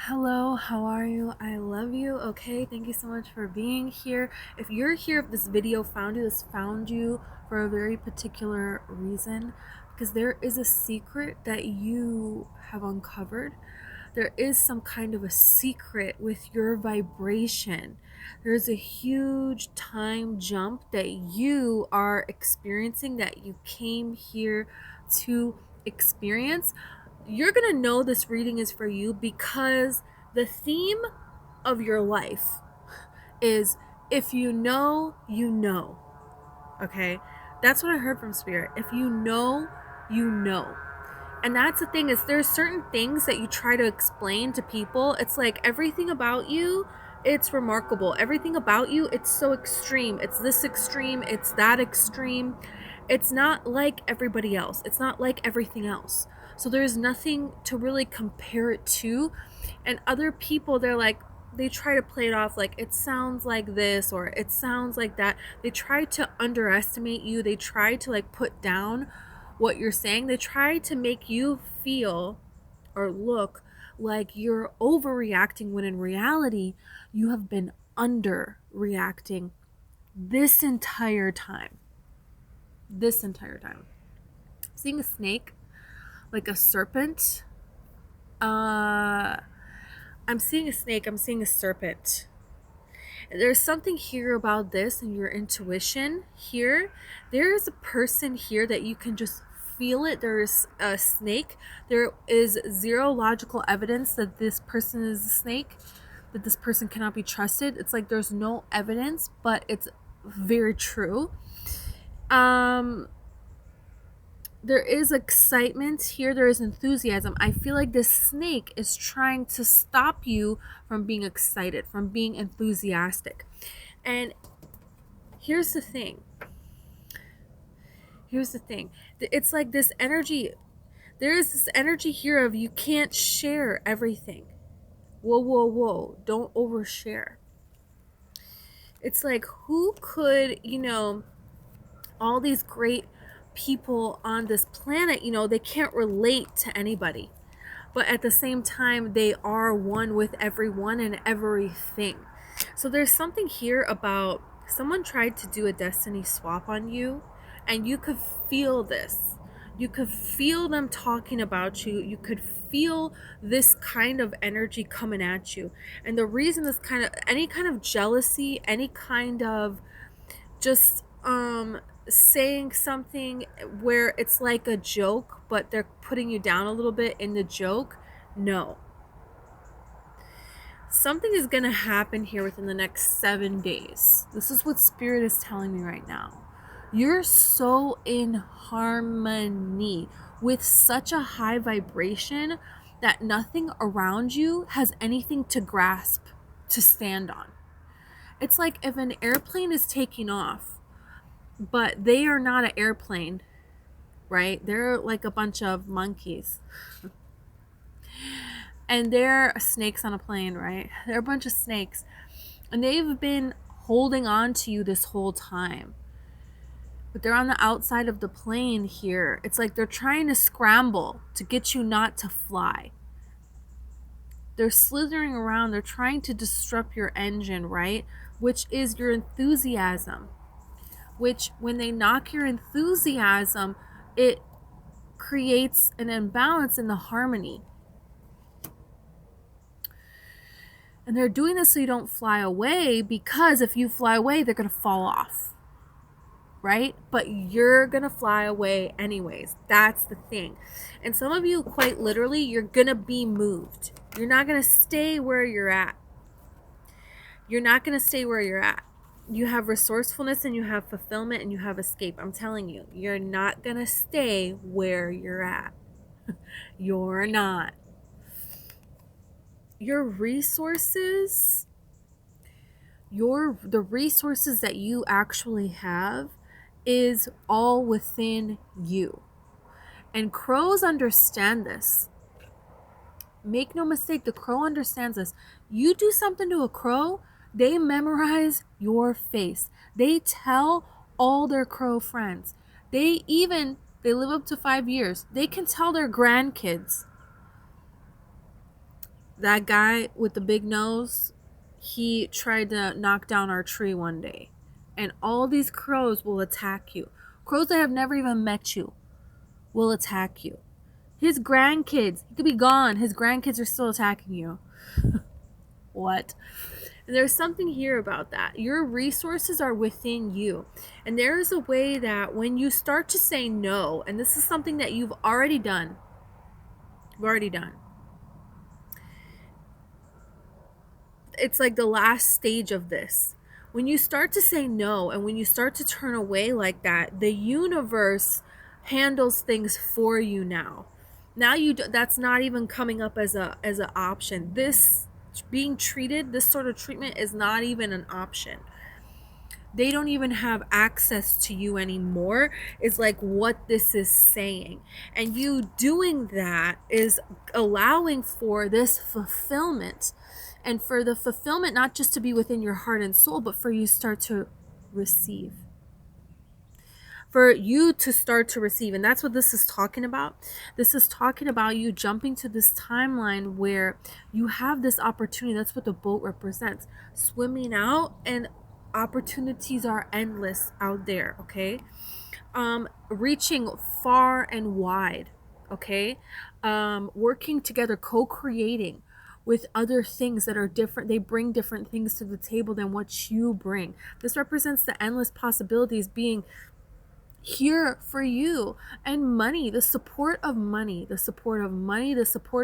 Hello, how are you? I love you. Okay, thank you so much for being here. If you're here, if this video found you, this found you for a very particular reason, because there is a secret that you have uncovered. There is some kind of a secret with your vibration. There's a huge time jump that you are experiencing, that you came here to experience. You're going to know this reading is for you because the theme of your life is if you know, you know. Okay? That's what I heard from Spirit. If you know, you know. And that's the thing, is there's certain things that you try to explain to people. It's like everything about you, it's remarkable. Everything about you, it's so extreme. It's this extreme, it's that extreme. It's not like everybody else. It's not like everything else. So there's nothing to really compare it to. And other people, they try to play it off like it sounds like this or it sounds like that. They try to underestimate you. They try to put down what you're saying. They try to make you feel or look like you're overreacting when in reality you have been underreacting this entire time. This entire time. Seeing a snake, like a serpent. I'm seeing a snake, I'm seeing a serpent. There's something here about this and your intuition here. There is a person here that you can just feel it. There is a snake. There is zero logical evidence that this person is a snake, that this person cannot be trusted. It's like there's no evidence, but it's very true. There is excitement here. There is enthusiasm. I feel like this snake is trying to stop you from being excited, from being enthusiastic. And here's the thing. It's like this energy. There is this energy here of you can't share everything. Whoa, whoa, whoa. Don't overshare. It's like, who could, all these great people on this planet, they can't relate to anybody. But at the same time, they are one with everyone and everything. So there's something here about someone tried to do a destiny swap on you, and you could feel this. You could feel them talking about you. You could feel this kind of energy coming at you. And the reason this any kind of jealousy, any kind of just saying something where it's like a joke, but they're putting you down a little bit in the joke. No. Something is going to happen here within the next 7 days. This is what Spirit is telling me right now. You're so in harmony with such a high vibration that nothing around you has anything to grasp, to stand on. It's like if an airplane is taking off, but they are not an airplane, right? They're like a bunch of monkeys. And they're snakes on a plane, right? They're a bunch of snakes. And they've been holding on to you this whole time. But they're on the outside of the plane here. It's like they're trying to scramble to get you not to fly. They're slithering around. They're trying to disrupt your engine, right? Which is your enthusiasm. Which, when they knock your enthusiasm, it creates an imbalance in the harmony. And they're doing this so you don't fly away, because if you fly away, they're going to fall off. Right? But you're going to fly away anyways. That's the thing. And some of you, quite literally, you're going to be moved. You're not going to stay where you're at. You're not going to stay where you're at. You have resourcefulness and you have fulfillment and you have escape. I'm telling you, you're not going to stay where you're at. You're not. Your resources, the resources that you actually have is all within you. And crows understand this. Make no mistake, the crow understands this. You do something to a crow, they memorize your face. They tell all their crow friends. They live up to 5 years. They can tell their grandkids. that guy with the big nose, he tried to knock down our tree one day. And all these crows will attack you. Crows that have never even met you will attack you. His grandkids, he could be gone. His grandkids are still attacking you. What? There's something here about that. Your resources are within you. And there is a way that when you start to say no, and this is something that you've already done. It's like the last stage of this. When you start to say no and when you start to turn away like that, the universe handles things for you now. Now that's not even coming up as an option. This being treated, this sort of treatment is not even an option. They don't even have access to you anymore, is like what this is saying. And you doing that is allowing for this fulfillment. And for the fulfillment not just to be within your heart and soul, but for you start to receive. For you to start to receive. And that's what this is talking about. This is talking about you jumping to this timeline where you have this opportunity. That's what the boat represents. Swimming out, and opportunities are endless out there, okay? Reaching far and wide, okay? Working together, co-creating with other things that are different. They bring different things to the table than what you bring. This represents the endless possibilities being here for you. And money, the support of money, the support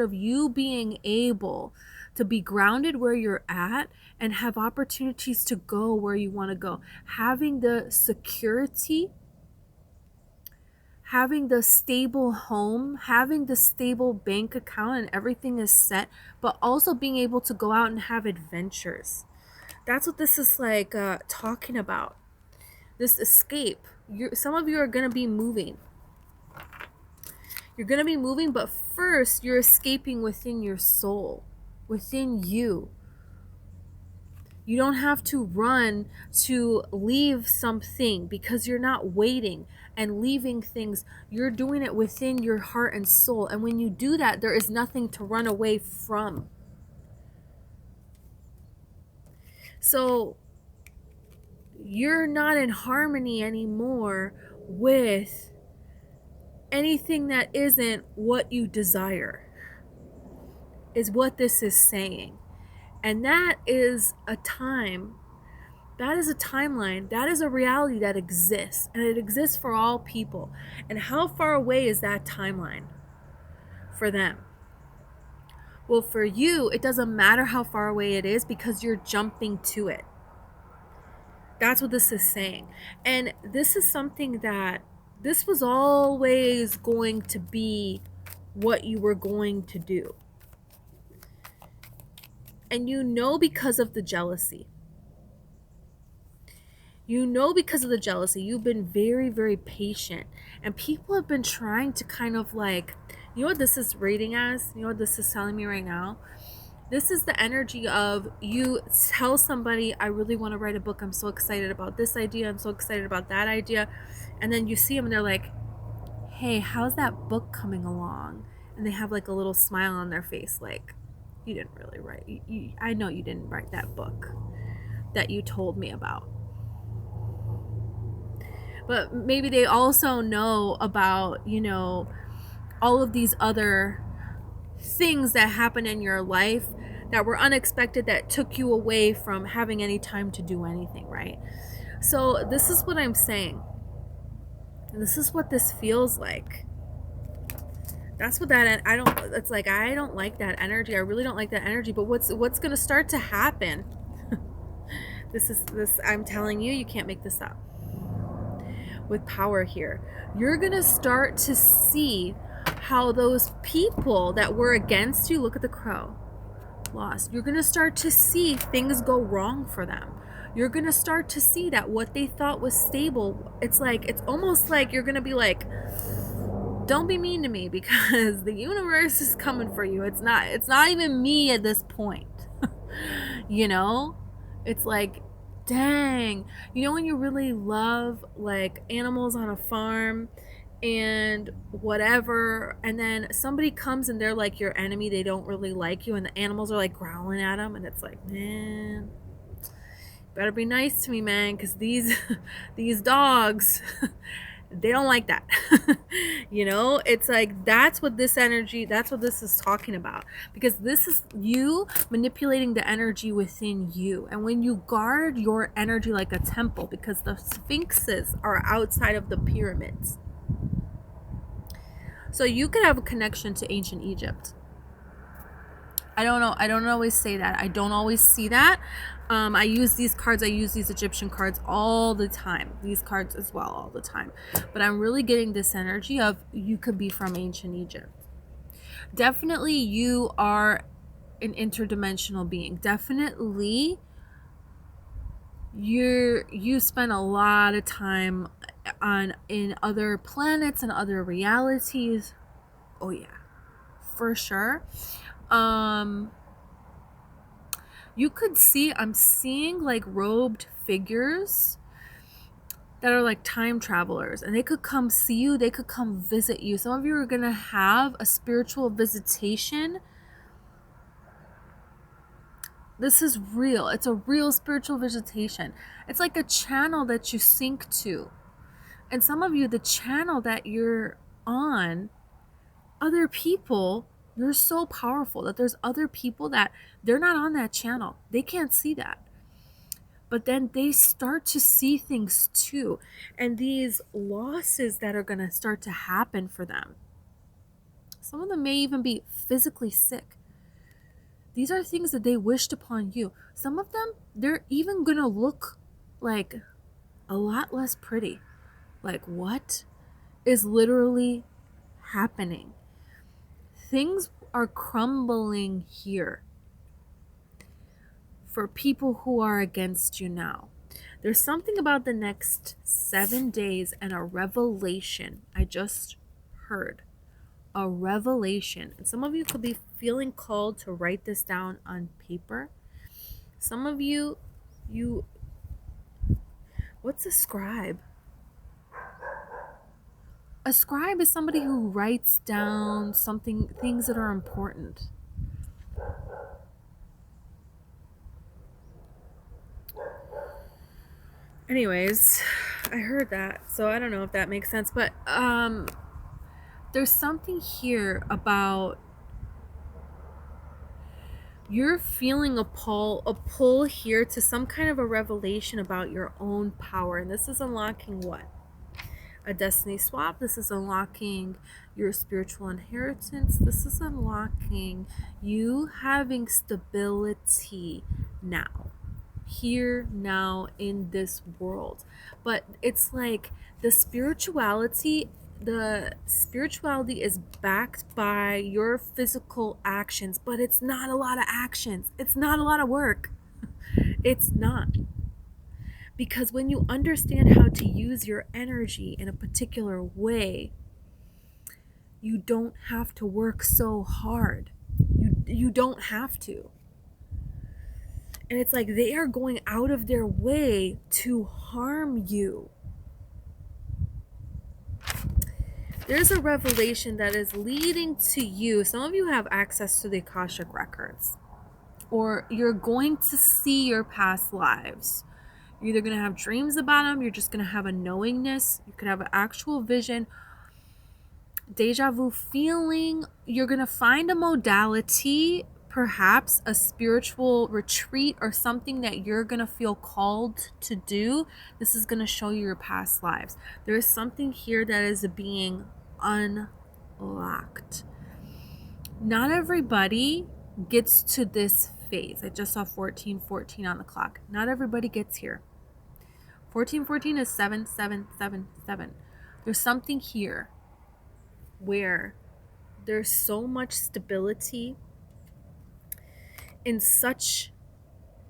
of you being able to be grounded where you're at and have opportunities to go where you want to go. Having the security, having the stable home, having the stable bank account, and everything is set, but also being able to go out and have adventures. That's what this is like talking about. This escape. Some of you are going to be moving. You're going to be moving, but first you're escaping within your soul, within you. You don't have to run to leave something because you're not waiting and leaving things. You're doing it within your heart and soul. And when you do that, there is nothing to run away from. So you're not in harmony anymore with anything that isn't what you desire, is what this is saying. And that is a time, that is a timeline, that is a reality that exists, and it exists for all people. And how far away is that timeline for them? Well, for you, it doesn't matter how far away it is because you're jumping to it. That's what this is saying. And this is something that this was always going to be what you were going to do. And you know because of the jealousy. You know because of the jealousy. You've been very, very patient. And people have been trying to kind of like, you know what this is rating as? You know what this is telling me right now? This is the energy of you tell somebody, I really want to write a book. I'm so excited about this idea. I'm so excited about that idea. And then you see them and they're like, hey, how's that book coming along? And they have like a little smile on their face. Like, you didn't really write. I know you didn't write that book that you told me about. But maybe they also know about, you know, all of these other things that happen in your life that were unexpected that took you away from having any time to do anything, right? So this is what I'm saying. And this is what this feels like. That's what that, I don't like that energy. I really don't like that energy. But what's going to start to happen? This I'm telling you, you can't make this up. With power here, you're going to start to see how those people that were against you, look at the crow, lost. You're going to start to see things go wrong for them. You're going to start to see that what they thought was stable, it's almost like you're going to be like, don't be mean to me because the universe is coming for you. It's not even me at this point. You know, it's like, dang, you know, when you really love like animals on a farm and whatever, and then somebody comes and they're like your enemy, they don't really like you, and the animals are like growling at them, and it's like, man, better be nice to me, man, because these these dogs they don't like that. You know, it's like, that's what this energy, that's what this is talking about, because this is you manipulating the energy within you. And when you guard your energy like a temple, because the sphinxes are outside of the pyramids, so you could have a connection to ancient Egypt. I don't know. I don't always say that. I don't always see that. I use these cards. I use these Egyptian cards all the time. These cards as well all the time. But I'm really getting this energy of you could be from ancient Egypt. Definitely you are an interdimensional being. Definitely you spend a lot of time in other planets and other realities. Oh yeah, for sure. You could see, I'm seeing like robed figures that are like time travelers, and they could come see you, they could come visit you. Some of you are gonna have a spiritual visitation. This is real. It's a real spiritual visitation. It's like a channel that you sync to. And some of you, the channel that you're on, other people, you're so powerful that there's other people that they're not on that channel. They can't see that. But then they start to see things too. And these losses that are going to start to happen for them, some of them may even be physically sick. These are things that they wished upon you. Some of them, they're even going to look like a lot less pretty. Like, what is literally happening? Things are crumbling here for people who are against you now. There's something about the next 7 days and a revelation. I just heard a revelation. And some of you could be feeling called to write this down on paper. Some of you, what's a scribe? A scribe is somebody who writes down things that are important. Anyways, I heard that, so I don't know if that makes sense, but there's something here about you're feeling a pull here to some kind of a revelation about your own power. And this is unlocking what? A destiny swap. This is unlocking your spiritual inheritance. This is unlocking you having stability now, here, now, in this world. But it's like the spirituality is backed by your physical actions, but it's not a lot of actions. It's not a lot of work. It's not. Because when you understand how to use your energy in a particular way, you don't have to work so hard. You don't have to. And it's like they are going out of their way to harm you. There's a revelation that is leading to you. Some of you have access to the Akashic records, or you're going to see your past lives. You're either going to have dreams about them, you're just going to have a knowingness, you could have an actual vision, deja vu feeling. You're going to find a modality, perhaps a spiritual retreat or something that you're going to feel called to do. This is going to show you your past lives. There is something here that is being unlocked. Not everybody gets to this phase. I just saw 1414 on the clock. Not everybody gets here. 1414 is 7777. There's something here where there's so much stability in such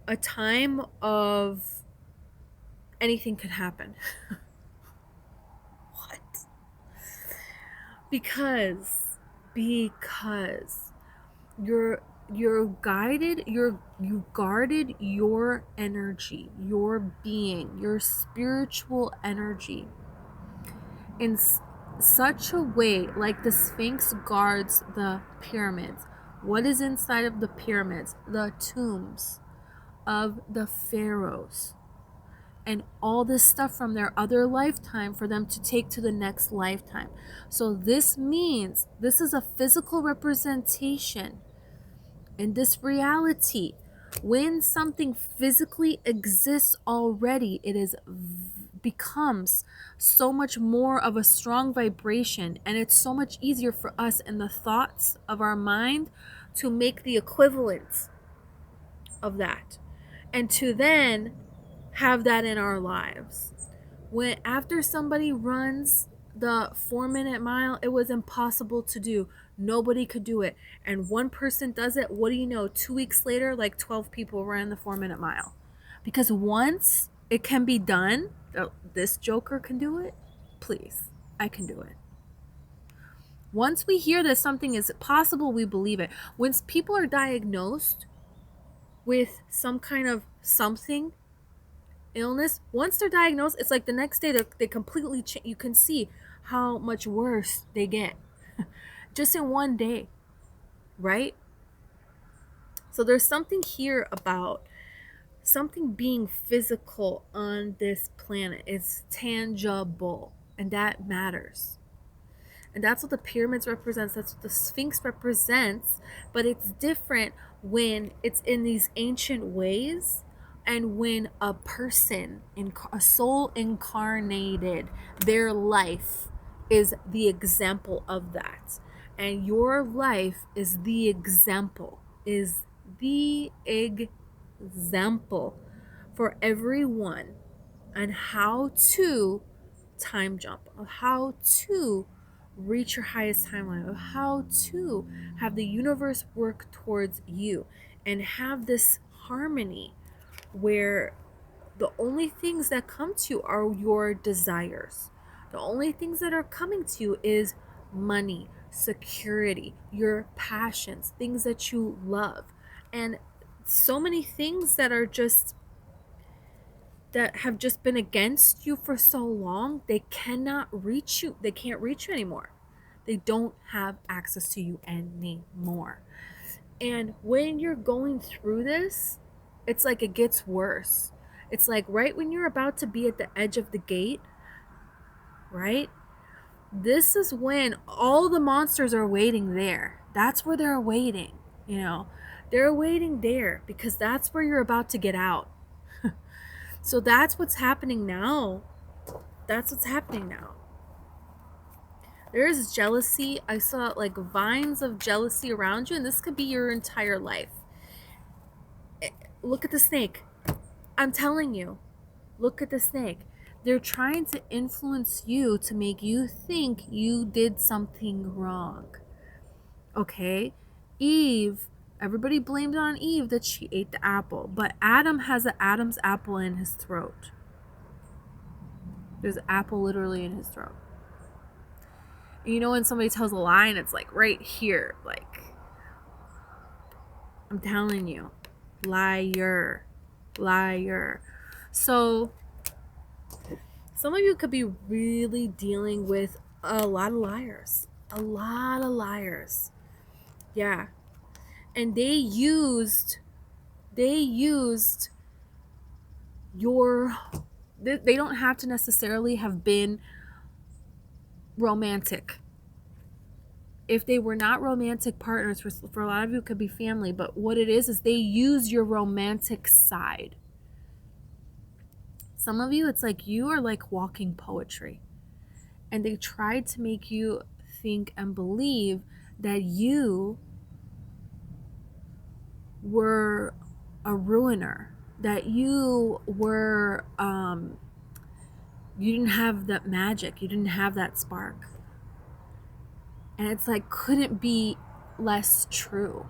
a time of anything could happen. What? Because you're guided, you guarded your energy, your being, your spiritual energy in such a way, like the Sphinx guards the pyramids. What is inside of the pyramids? The tombs of the pharaohs and all this stuff from their other lifetime for them to take to the next lifetime. So this means this is a physical representation in this reality. When something physically exists already, it becomes so much more of a strong vibration, and it's so much easier for us in the thoughts of our mind to make the equivalent of that and to then have that in our lives. When after somebody runs the 4-minute mile, it was impossible to do. Nobody could do it. And one person does it. What do you know? 2 weeks later, like 12 people ran the 4-minute mile. Because once it can be done, this joker can do it. Please, I can do it. Once we hear that something is possible, we believe it. When people are diagnosed with some kind of something, illness, once they're diagnosed, it's like the next day they completely change. You can see how much worse they get just in one day, right? So there's something here about something being physical on this planet. It's tangible, and that matters. And that's what the pyramids represents. That's what the Sphinx represents. But it's different when it's in these ancient ways and when a person, a soul incarnated, their life is the example of that. And your life is the example, for everyone on how to time jump, of how to reach your highest timeline, of how to have the universe work towards you and have this harmony where the only things that come to you are your desires. The only things that are coming to you is money, security, your passions, things that you love, and so many things that are just that have just been against you for so long. They cannot reach you. They can't reach you anymore. They don't have access to you anymore. And when you're going through this, it's like it gets worse. It's like right when you're about to be at the edge of the gate, right? This is when all the monsters are waiting there. That's where they're waiting, you know. They're waiting there because that's where you're about to get out. So that's what's happening now. That's what's happening now. There is jealousy. I saw like vines of jealousy around you, and this could be your entire life. Look at the snake. I'm telling you, look at the snake. They're trying to influence you to make you think you did something wrong. Okay? Eve, everybody blamed on Eve that she ate the apple, but Adam has an Adam's apple in his throat. There's an apple literally in his throat. And you know when somebody tells a lie and it's like right here, like, I'm telling you, liar. So some of you could be really dealing with a lot of liars. Yeah. And they used your, they don't have to necessarily have been romantic. If they were not romantic partners, for a lot of you it could be family, but what it is they use your romantic side. Some of you, it's like you are like walking poetry, and they tried to make you think and believe that you were a ruiner, that you were you didn't have that magic, you didn't have that spark. And it's like, couldn't be less true.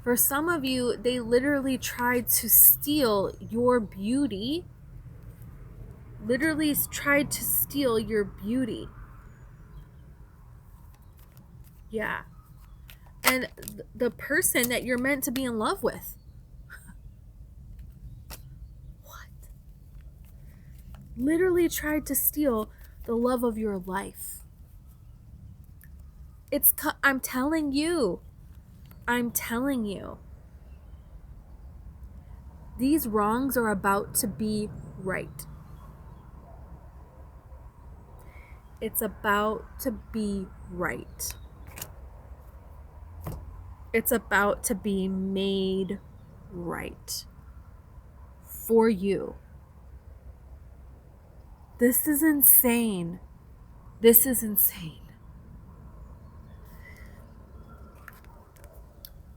For some of you, they literally tried to steal your beauty. Literally tried to steal your beauty. Yeah. And the person that you're meant to be in love with. What? Literally tried to steal the love of your life. I'm telling you. I'm telling you. These wrongs are about to be right. It's about to be right. It's about to be made right for you. This is insane. This is insane.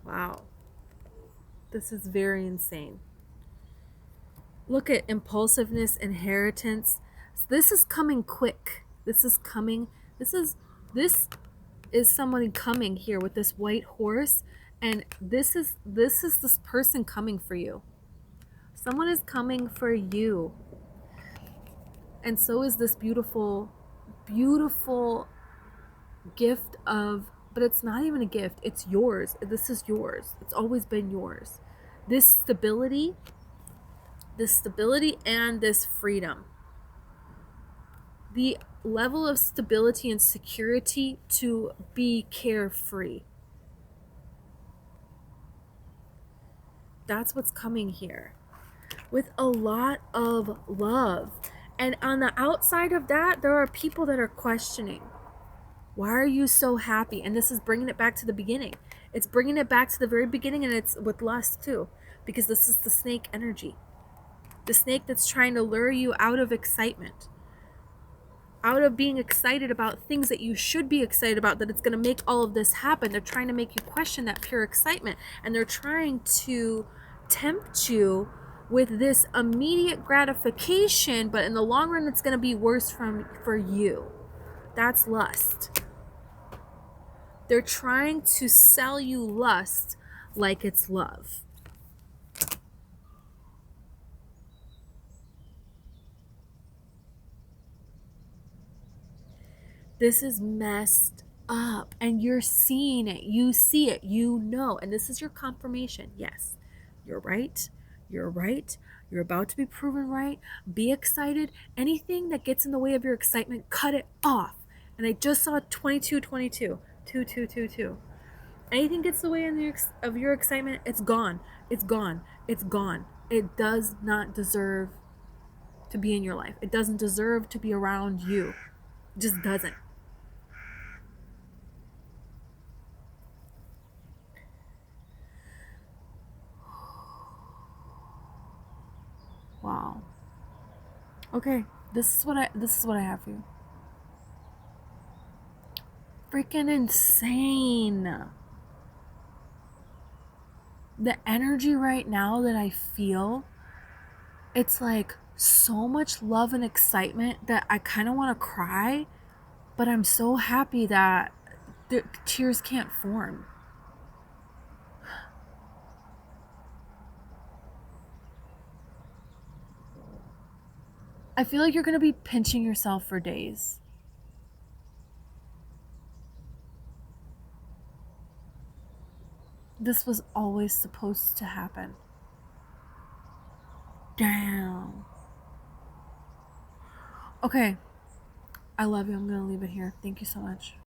Wow. This is very insane. Look at impulsiveness, inheritance. This is coming quick. This is coming. This is somebody coming here with this white horse, and this is this person coming for you. Someone is coming for you. And so is this beautiful gift of, but it's not even a gift, it's yours. This is yours. It's always been yours. This stability and this freedom. The level of stability and security to be carefree. That's what's coming here. With a lot of love. And on the outside of that, there are people that are questioning. Why are you so happy? And this is bringing it back to the beginning. It's bringing it back to the very beginning, and it's with lust too. Because this is the snake energy. The snake that's trying to lure you out of excitement. Out of being excited about things that you should be excited about, that it's going to make all of this happen. They're trying to make you question that pure excitement. And they're trying to tempt you with this immediate gratification, but in the long run, it's going to be worse for you. That's lust. They're trying to sell you lust like it's love. This is messed up, and you're seeing it. You see it. You know. And this is your confirmation. Yes, you're right. You're right. You're about to be proven right. Be excited. Anything that gets in the way of your excitement, cut it off. And I just saw 2222. 2222. Anything gets in the way of your excitement, it's gone. It's gone. It's gone. It does not deserve to be in your life. It doesn't deserve to be around you. It just doesn't. Wow. Okay, this is what I have for you. Freaking insane. The energy right now that I feel, it's like so much love and excitement that I kind of want to cry, but I'm so happy that the tears can't form. I feel like you're going to be pinching yourself for days. This was always supposed to happen. Damn. Okay. I love you. I'm going to leave it here. Thank you so much.